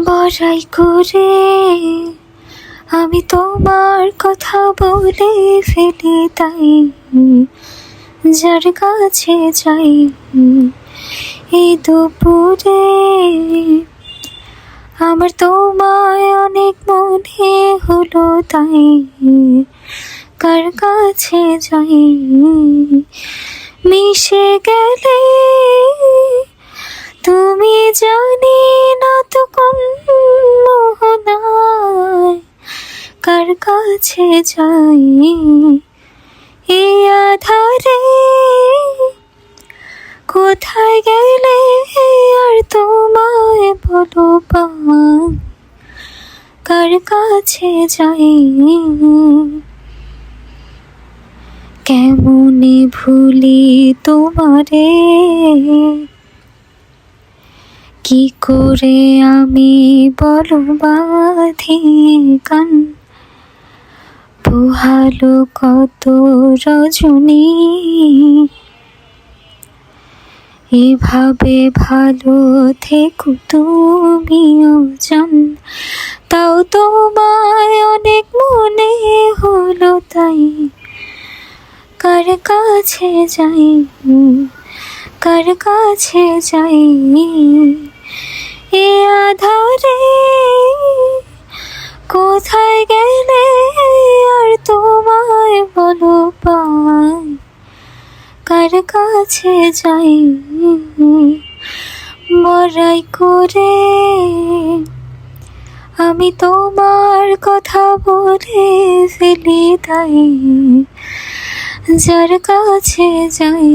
বড়াই করে আমি তোমার কথা বলে ফেলি, তাই যার কাছে যাই এই দুপুরে আমার তোমায় অনেক মনে হলো, তাই কার কাছে যাই মিশে গেলে তুমি জানি না তো কোন মোহনায় কার কাছে যাই এই আধারে, কোথায় গেলে আর তোমায় বলো পাই কার কাছে যাই। কেমনে ভুলি তোমারে, কি করে আমি বলো বাঁধি কান, পোহালো কত রজনী এভাবে ভালো থেকো তুমিও জান, তাও তোমায় অনেক মনে হলো, তাই কার কাছে যাই কার কাছে যাই এ আধারে, কোথায় গেলে আর তোমায় বলো পাই কার কাছে যাই। বড়াই করে আমি তোমার কথা বলে ফেলি, তাই যার কাছে যাই।